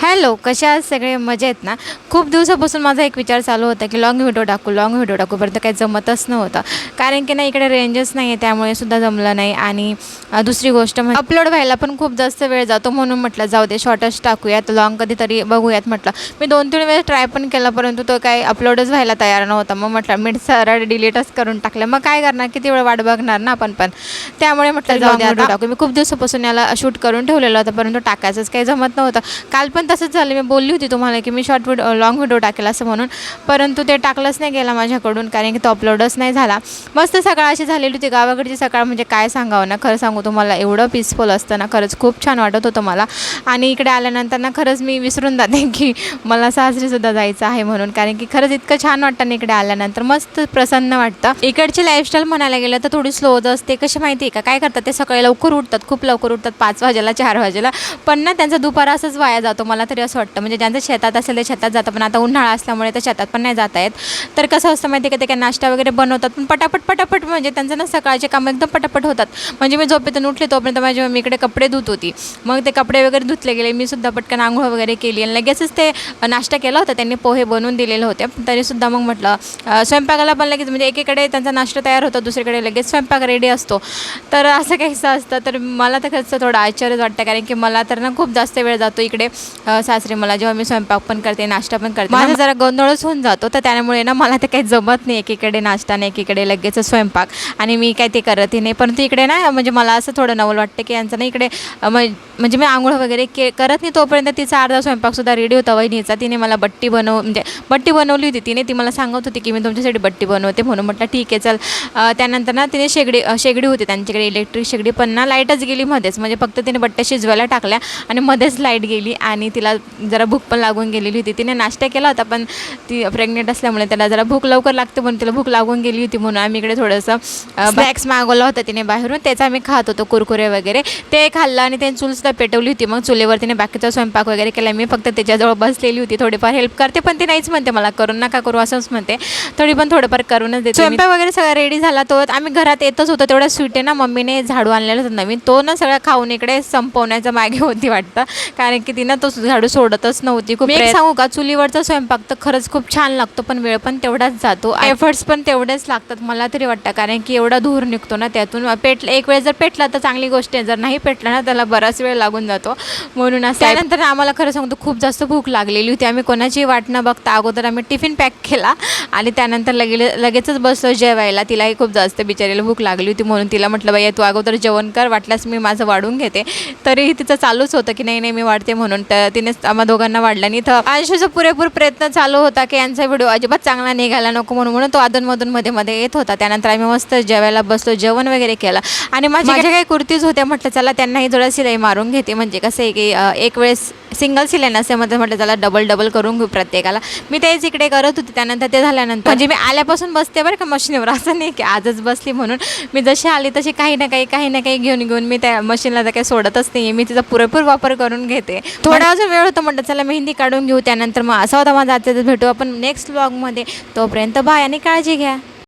Hello, कशा आहात सगळे? मजेत ना? खूप दिवसापासून माझा एक विचार चालू होता की लाँग व्हिडिओ टाकू, परंतु काही जमतच नव्हतं. कारण की ना इकडे रेंजच नाही आहे, त्यामुळे सुद्धा जमलं नाही. आणि दुसरी गोष्ट म्हणजे अपलोड व्हायला पण खूप जास्त वेळ जातो, म्हणून म्हटलं जाऊ दे, शॉर्टच टाकूयात, लाँग कधीतरी बघूयात म्हटलं. मी 2-3 वेळेस ट्राय पण केला, परंतु तो काही अपलोडच व्हायला तयार नव्हता. मग म्हटलं मी सरळ डिलीटच करून टाकलं. मग काय करणार, किती वेळ वाट बघणार ना आपण पण. त्यामुळे म्हटलं जाऊ दे आता टाकू. मी खूप दिवसापासून याला शूट करून ठेवलेलं होतं, परंतु टाकायचंच काही जमत नव्हतं. काल पण तसंच झालं. मी बोलली होती तुम्हाला की मी लाँग व्हिडिओ टाकेल असं म्हणून, परंतु ते टाकलंच नाही गेला माझ्याकडून, कारण की तो अपलोडच नाही झाला. मस्त सकाळ अशी झालेली होती, गावाकडची सकाळ म्हणजे काय सांगावं ना. खरं सांगू तुम्हाला, एवढं पीसफुल असतं ना, खरंच खूप छान वाटत होतं मला. आणि इकडे आल्यानंतर ना खरंच मी विसरून जाते की मला सासरीसुद्धा जायचं आहे म्हणून, कारण की खरंच इतकं छान वाटतं ना इकडे आल्यानंतर, मस्त प्रसन्न वाटतं. इकडची लाईफस्टाईल म्हणायला गेलं तर थोडी स्लोच असते. कशी माहिती आहे का, काय करतात ते सकाळी लवकर उठतात, खूप लवकर उठतात, 5 वाजेला 4 वाजेला. पण ना त्यांचा दुपार असंच वाया जातो, मला तरी असं वाटतं. म्हणजे ज्यांचं शेतात असेल ते शेतात जातं, पण आता उन्हाळा असल्यामुळे तर शेतात पण नाही जाता येत. तर कसं असतं माहिती आहे का, ते काय नाश्ता वगैरे बनवतात, पण पटापट म्हणजे त्यांचं ना सकाळचे कामं एकदम पटापट होतात. म्हणजे मी झोपेतून उठले तोपर्यंत माझी मम्मी इकडे कपडे धुत होती. मग ते कपडे वगैरे धुतले गेले, मी सुद्धा पटकन आंघोळ वगैरे केली आणि लगेचच ते नाश्ता केला होता. त्यांनी पोहे बनवून दिलेले होते, तरीसुद्धा मग म्हटलं स्वयंपाकाला पण लगेच, म्हणजे एकीकडे त्यांचा नाश्ता तयार होतो, दुसरीकडे लगेच स्वयंपाक रेडी असतो. तर असं काहीसं असतं. तर मला तर खरंच थोडं आश्चर्यच वाटतं, कारण की मला तर ना खूप जास्त वेळ जातो इकडे सासरी. मला जेव्हा मी स्वयंपाक पण करते, नाश्ता पण करते, माझा जरा गोंधळच होऊन जातो. तर त्यामुळे ना मला ते काही जमत नाही, एकीकडे नाश्ता आणि एकीकडे लगेच स्वयंपाक, आणि मी काय ते करतही नाही. परंतु इकडे ना म्हणजे मला असं थोडं नवल वाटतं की यांचं ना इकडे म्हणजे मी आंघोळ वगैरे करत नाही तोपर्यंत तिचा अर्धा स्वयंपाकसुद्धा रेडी होता वहिनीचा. तिने मला बट्टी बनवली होती. ती मला सांगत होती की मी तुमच्यासाठी बट्टी बनवते, म्हणून म्हटलं ठीक आहे चल. त्यानंतर ना तिने शेगडी होती त्यांच्याकडे, इलेक्ट्रिक शेगडी, पण ना लाईटच गेली मध्येच. म्हणजे फक्त तिने बट्ट्या शिजवायला टाकल्या आणि मध्येच लाईट गेली, आणि तिला जरा भूक पण लागून गेलेली होती. तिने नाश्ता केला होता, पण ती प्रेग्नेंट असल्यामुळे त्याला जरा भूक लवकर लागते, म्हणून तिला भूक लागून गेली होती. म्हणून आम्ही इकडे थोडंसं स्नॅक्स मागवलं होतं तिने बाहेरून, त्याचा आम्ही खात होतो, कुरकुरे वगैरे. ते खाल्लं आणि त्याने चूलसुद्धा पेटवली होती. मग चुलीवर तिने बाकीचा स्वयंपाक वगैरे केला. मी फक्त त्याच्याजवळ बसलेली होती, थोडीफार हेल्प करते, पण ती नाहीच म्हणते मला करून नका करू असंच म्हणते. पण थोडंफार करूनच देते. स्वयंपाक वगैरे सगळं रेडी झाला. तो आम्ही घरात येतच होतो, तेवढ्या स्वीट आहे ना, मम्मीने झाडू आणलेला होता नवीन, तो ना सगळं खाऊन इकडे संपवण्याचा मागे होती वाटतं, कारण की तिनं तो झाडू सोडतच नव्हती. खूप सांगू का, चुलीवरचा स्वयंपाक तर खरंच खूप छान लागतो, पण वेळ पण तेवढाच जातो, एफर्ट्स पण तेवढेच लागतात मला तरी वाटतं, कारण की एवढा धूर निघतो ना त्यातून. एक वेळ जर पेटला तर चांगली गोष्ट आहे, जर नाही पेटला ना त्याला बराच वेळ लागून जातो. म्हणून असं त्यानंतर आम्हाला खरं सांगतो खूप जास्त भूक लागलेली होती. आम्ही कोणाची वाट न बघता अगोदर आम्ही टिफिन पॅक केला आणि त्यानंतर लगेचच बसलो जेवायला. तिलाही खूप जास्त बिचारीला भूक लागली होती, म्हणून तिला म्हटलं बाई तू अगोदर जेवण कर, वाटल्यास मी माझं वाढून घेते. तरीही तिचं चालूच होतं की नाही मी वाढते म्हणून. तर तिने आम्हा दोघांना वाढला. आणि इथं अंशूचा पुरेपूर प्रयत्न चालू होता की यांचा व्हिडिओ अजिबात चांगला निघायला नको म्हणून तो अधूनमधून मध्ये येत होता. त्यानंतर आम्ही मस्त जेवायला बसलो, जेवण वगैरे केलं. आणि माझ्या काही कुर्तीज होत्या, म्हटलं चला त्यांनाही थोडा शिलाई मारून घेते. म्हणजे कसं आहे की एक वेळेस सिंगल शिलाई नसते, म्हटलं चला डबल करून घेऊ प्रत्येकाला. मी तेच इकडे करत होते. त्यानंतर ते झाल्यानंतर म्हणजे मी आल्यापासून बसते बरं का मशीनवर, असं नाही की आजच बसली म्हणून. मी जशी आली तशी काही ना काही घेऊन मी त्या मशीनला तर काही सोडतच नाही. मी तिचा पुरेपूर वापर करून घेते. थोडा अजून वेळ होता, म्हटलं चला मेहंदी काढून घेऊ. त्यानंतर मग असा होता माझा आजचा. भेटू आपण नेक्स्ट व्लॉगमध्ये. तोपर्यंत बाय आणि काळजी घ्या.